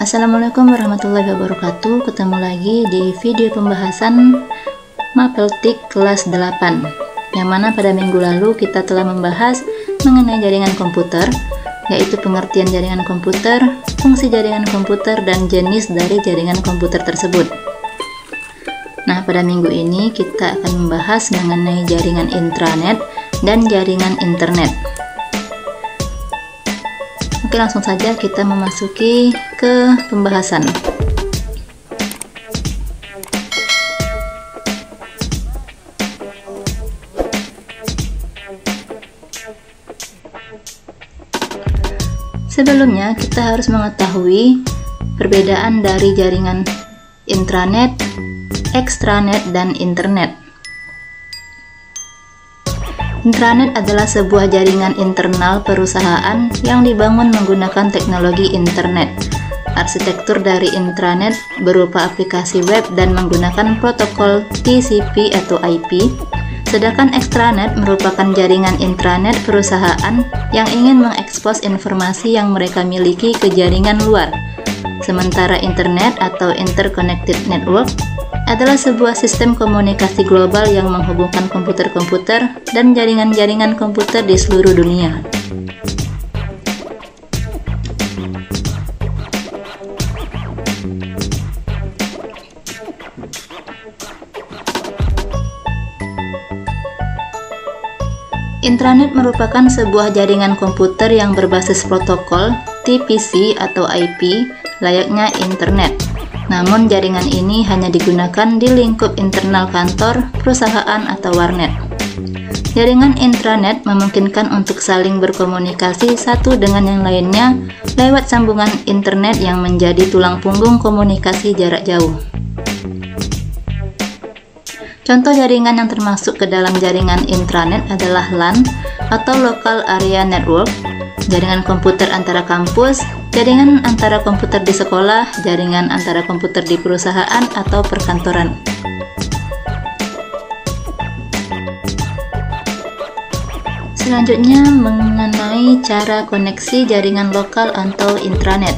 Assalamualaikum warahmatullahi wabarakatuh. Ketemu lagi di video pembahasan Mapeltik kelas 8, yang mana pada minggu lalu kita telah membahas mengenai jaringan komputer, yaitu pengertian jaringan komputer, fungsi jaringan komputer, dan jenis dari jaringan komputer tersebut. Nah, pada minggu ini kita akan membahas mengenai jaringan intranet dan jaringan internet. Oke, langsung saja kita memasuki ke pembahasan. Sebelumnya, kita harus mengetahui perbedaan dari jaringan intranet, extranet, dan internet. Intranet adalah sebuah jaringan internal perusahaan yang dibangun menggunakan teknologi internet. Arsitektur dari intranet berupa aplikasi web dan menggunakan protokol TCP atau IP, sedangkan extranet merupakan jaringan intranet perusahaan yang ingin mengekspos informasi yang mereka miliki ke jaringan luar. Sementara internet atau interconnected network adalah sebuah sistem komunikasi global yang menghubungkan komputer-komputer dan jaringan-jaringan komputer di seluruh dunia. Intranet merupakan sebuah jaringan komputer yang berbasis protokol TCP atau IP layaknya internet. Namun jaringan ini hanya digunakan di lingkup internal kantor, perusahaan, atau warnet. Jaringan intranet memungkinkan untuk saling berkomunikasi satu dengan yang lainnya lewat sambungan internet yang menjadi tulang punggung komunikasi jarak jauh. Contoh jaringan yang termasuk ke dalam jaringan intranet adalah LAN atau Local Area Network, jaringan komputer antara kampus, jaringan antara komputer di sekolah, jaringan antara komputer di perusahaan atau perkantoran. Selanjutnya mengenai cara koneksi jaringan lokal atau intranet.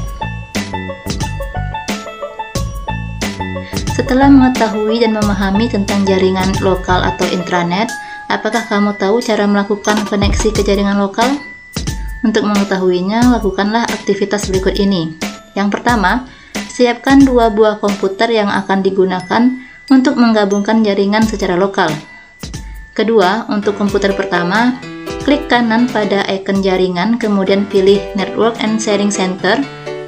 Setelah mengetahui dan memahami tentang jaringan lokal atau intranet, apakah kamu tahu cara melakukan koneksi ke jaringan lokal? Untuk mengetahuinya, lakukanlah aktivitas berikut ini. Yang pertama, siapkan dua buah komputer yang akan digunakan untuk menggabungkan jaringan secara lokal. Kedua, untuk komputer pertama, klik kanan pada icon jaringan, kemudian pilih Network and Sharing Center.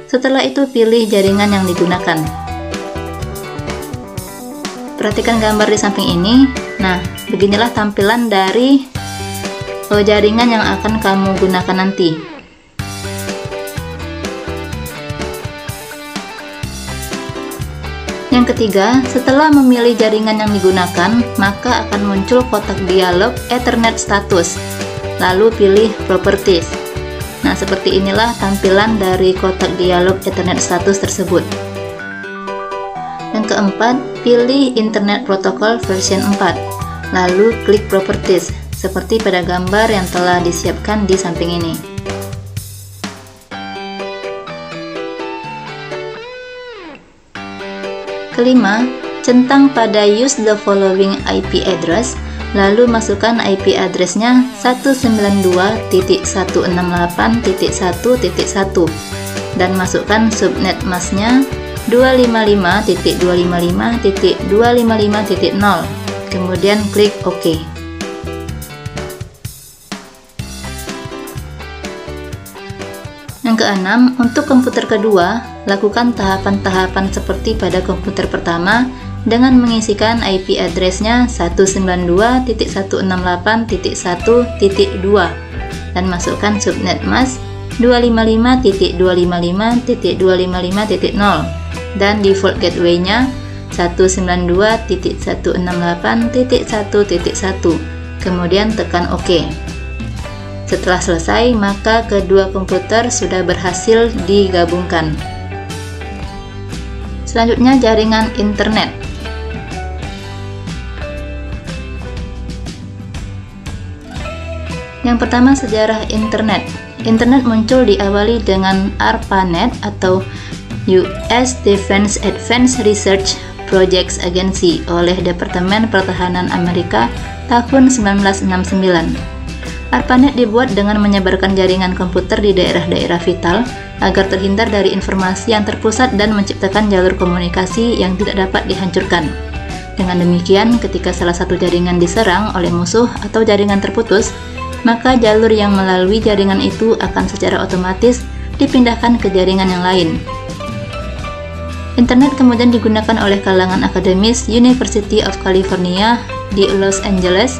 Setelah itu, pilih jaringan yang digunakan. Perhatikan gambar di samping ini. Nah, beginilah tampilan dari jaringan yang akan kamu gunakan nanti. Yang ketiga, setelah memilih jaringan yang digunakan, maka akan muncul kotak dialog Ethernet status. Lalu pilih Properties. Nah, seperti inilah tampilan dari kotak dialog Ethernet status tersebut. Yang keempat, pilih Internet Protocol version 4. Lalu klik Properties, seperti pada gambar yang telah disiapkan di samping ini. Kelima, centang pada Use the following IP address, lalu masukkan IP address-nya 192.168.1.1 dan masukkan subnet mask-nya 255.255.255.0, kemudian klik OK. Yang keenam, untuk komputer kedua, lakukan tahapan-tahapan seperti pada komputer pertama dengan mengisikan IP address-nya 192.168.1.2 dan masukkan subnet mask 255.255.255.0 dan default gateway-nya 192.168.1.1, kemudian tekan OK. Setelah selesai, maka kedua komputer sudah berhasil digabungkan. Selanjutnya, jaringan internet. Yang pertama, sejarah internet. Internet muncul diawali dengan ARPANET atau US Defense Advanced Research Projects Agency oleh Departemen Pertahanan Amerika tahun 1969. ARPANET dibuat dengan menyebarkan jaringan komputer di daerah-daerah vital agar terhindar dari informasi yang terpusat dan menciptakan jalur komunikasi yang tidak dapat dihancurkan. Dengan demikian, ketika salah satu jaringan diserang oleh musuh atau jaringan terputus, maka jalur yang melalui jaringan itu akan secara otomatis dipindahkan ke jaringan yang lain. Internet kemudian digunakan oleh kalangan akademis University of California di Los Angeles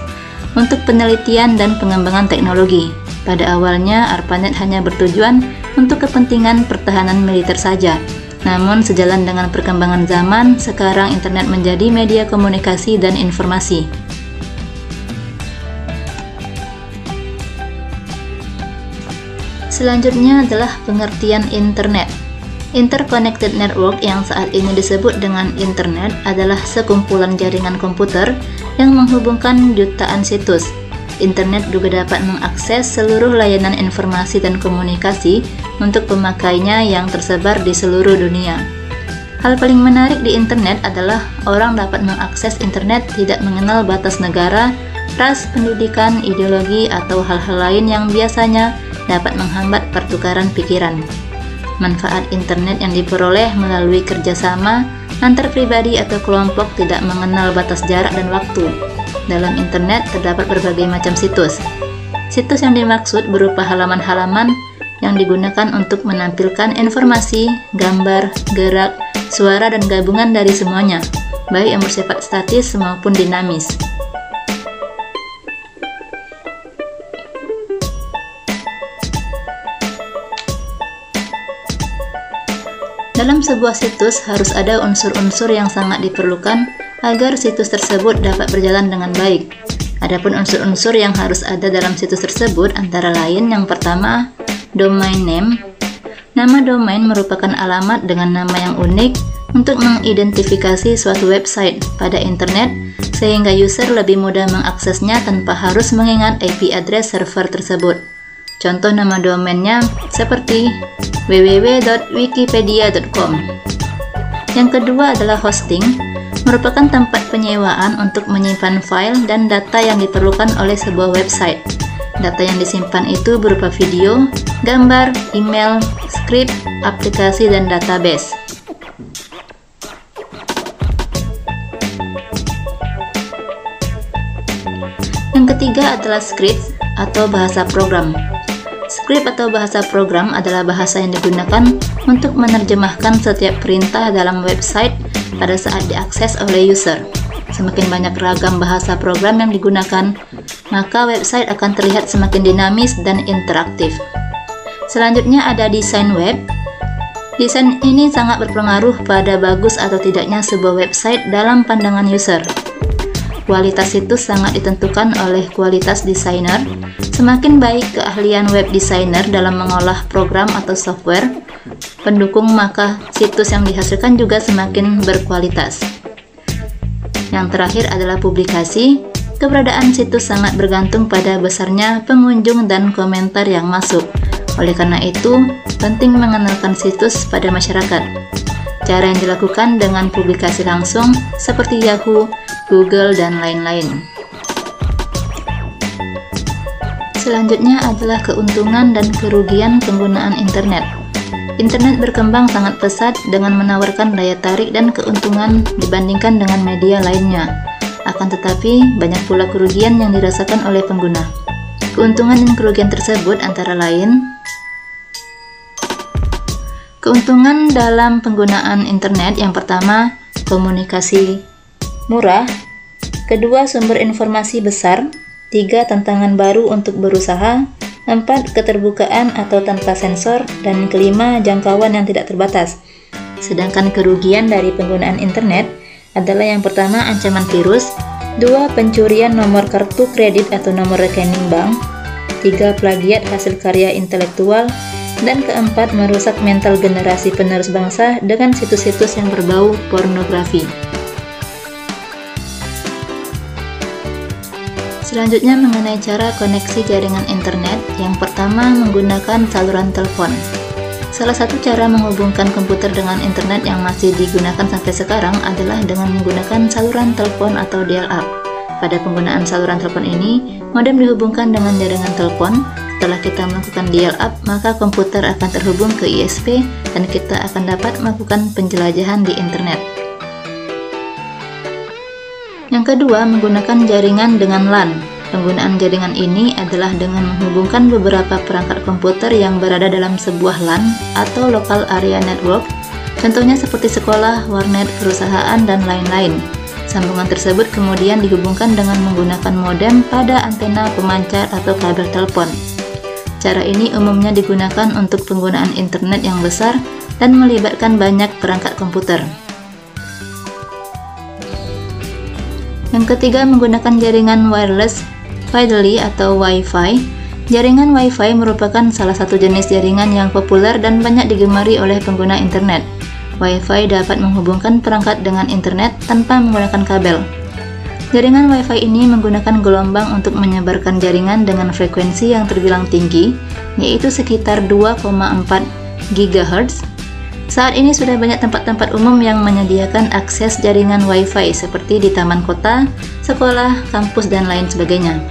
untuk penelitian dan pengembangan teknologi. Pada awalnya, ARPANET hanya bertujuan untuk kepentingan pertahanan militer saja. Namun, sejalan dengan perkembangan zaman, sekarang internet menjadi media komunikasi dan informasi. Selanjutnya adalah pengertian internet. Interconnected network yang saat ini disebut dengan internet adalah sekumpulan jaringan komputer yang menghubungkan jutaan situs. Internet juga dapat mengakses seluruh layanan informasi dan komunikasi untuk pemakainya yang tersebar di seluruh dunia. Hal paling menarik di internet adalah orang dapat mengakses internet tidak mengenal batas negara, ras, pendidikan, ideologi, atau hal-hal lain yang biasanya dapat menghambat pertukaran pikiran. Manfaat internet yang diperoleh melalui kerjasama antar pribadi atau kelompok tidak mengenal batas jarak dan waktu. Dalam internet terdapat berbagai macam situs. Situs yang dimaksud berupa halaman-halaman yang digunakan untuk menampilkan informasi, gambar, gerak, suara, dan gabungan dari semuanya, baik yang bersifat statis maupun dinamis. Dalam sebuah situs harus ada unsur-unsur yang sangat diperlukan agar situs tersebut dapat berjalan dengan baik. Adapun unsur-unsur yang harus ada dalam situs tersebut antara lain yang pertama, domain name. Nama domain merupakan alamat dengan nama yang unik untuk mengidentifikasi suatu website pada internet sehingga user lebih mudah mengaksesnya tanpa harus mengingat IP address server tersebut. Contoh nama domainnya seperti www.wikipedia.com. Yang kedua adalah hosting, merupakan tempat penyewaan untuk menyimpan file dan data yang diperlukan oleh sebuah website. Data yang disimpan itu berupa video, gambar, email, skrip, aplikasi, dan database. Yang ketiga adalah script atau bahasa program. Script atau bahasa program adalah bahasa yang digunakan untuk menerjemahkan setiap perintah dalam website pada saat diakses oleh user. Semakin banyak ragam bahasa program yang digunakan, maka website akan terlihat semakin dinamis dan interaktif. Selanjutnya ada desain web. Desain ini sangat berpengaruh pada bagus atau tidaknya sebuah website dalam pandangan user. Kualitas situs sangat ditentukan oleh kualitas desainer. Semakin baik keahlian web designer dalam mengolah program atau software pendukung, maka situs yang dihasilkan juga semakin berkualitas. Yang terakhir adalah publikasi. Keberadaan situs sangat bergantung pada besarnya pengunjung dan komentar yang masuk. Oleh karena itu, penting mengenalkan situs pada masyarakat. Cara yang dilakukan dengan publikasi langsung seperti Yahoo, Google, dan lain-lain. Selanjutnya adalah keuntungan dan kerugian penggunaan internet. Internet berkembang sangat pesat dengan menawarkan daya tarik dan keuntungan dibandingkan dengan media lainnya. Akan tetapi, banyak pula kerugian yang dirasakan oleh pengguna. Keuntungan dan kerugian tersebut antara lain: keuntungan dalam penggunaan internet yang pertama, komunikasi murah. Kedua, sumber informasi besar. 3, tantangan baru untuk berusaha. 4, keterbukaan atau tanpa sensor. Dan kelima, jangkauan yang tidak terbatas. Sedangkan kerugian dari penggunaan internet adalah yang pertama, ancaman virus. 2, pencurian nomor kartu kredit atau nomor rekening bank. 3, plagiat hasil karya intelektual. Dan keempat, merusak mental generasi penerus bangsa dengan situs-situs yang berbau pornografi. Selanjutnya mengenai cara koneksi jaringan internet. Yang pertama, menggunakan saluran telepon. Salah satu cara menghubungkan komputer dengan internet yang masih digunakan sampai sekarang adalah dengan menggunakan saluran telepon atau dial-up. Pada penggunaan saluran telepon ini, modem dihubungkan dengan jaringan telepon. Setelah kita melakukan dial-up, maka komputer akan terhubung ke ISP dan kita akan dapat melakukan penjelajahan di internet. Yang kedua, menggunakan jaringan dengan LAN. Penggunaan jaringan ini adalah dengan menghubungkan beberapa perangkat komputer yang berada dalam sebuah LAN atau Local Area Network, contohnya seperti sekolah, warnet, perusahaan, dan lain-lain. Sambungan tersebut kemudian dihubungkan dengan menggunakan modem pada antena pemancar atau kabel telepon. Cara ini umumnya digunakan untuk penggunaan internet yang besar dan melibatkan banyak perangkat komputer. Yang ketiga, menggunakan jaringan wireless Fidelity atau Wi-Fi. Jaringan Wi-Fi merupakan salah satu jenis jaringan yang populer dan banyak digemari oleh pengguna internet. Wi-Fi dapat menghubungkan perangkat dengan internet tanpa menggunakan kabel. Jaringan Wi-Fi ini menggunakan gelombang untuk menyebarkan jaringan dengan frekuensi yang terbilang tinggi, yaitu sekitar 2,4 GHz. Saat ini sudah banyak tempat-tempat umum yang menyediakan akses jaringan Wi-Fi seperti di taman kota, sekolah, kampus, dan lain sebagainya.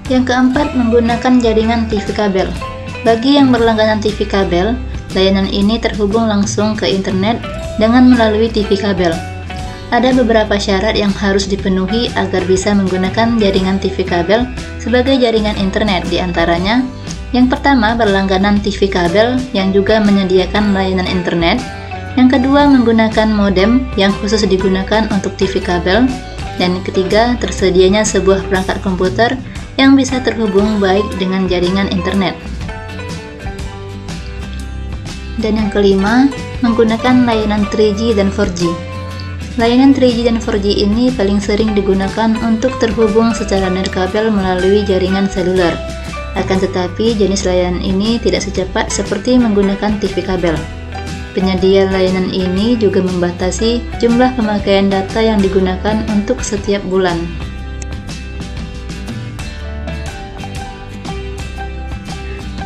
Yang keempat, menggunakan jaringan TV kabel. Bagi yang berlangganan TV kabel, layanan ini terhubung langsung ke internet dengan melalui TV kabel. Ada beberapa syarat yang harus dipenuhi agar bisa menggunakan jaringan TV kabel sebagai jaringan internet, di antaranya yang pertama, berlangganan TV kabel yang juga menyediakan layanan internet. Yang kedua, menggunakan modem yang khusus digunakan untuk TV kabel. Dan yang ketiga, tersedianya sebuah perangkat komputer yang bisa terhubung baik dengan jaringan internet. Dan yang kelima, menggunakan layanan 3G dan 4G. Layanan 3G dan 4G ini paling sering digunakan untuk terhubung secara nirkabel melalui jaringan seluler. Akan tetapi, jenis layanan ini tidak secepat seperti menggunakan TV kabel. Penyedia layanan ini juga membatasi jumlah pemakaian data yang digunakan untuk setiap bulan.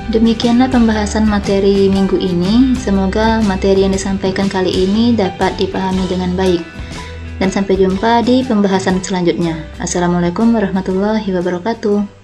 Demikianlah pembahasan materi minggu ini. Semoga materi yang disampaikan kali ini dapat dipahami dengan baik. Dan sampai jumpa di pembahasan selanjutnya. Assalamualaikum warahmatullahi wabarakatuh.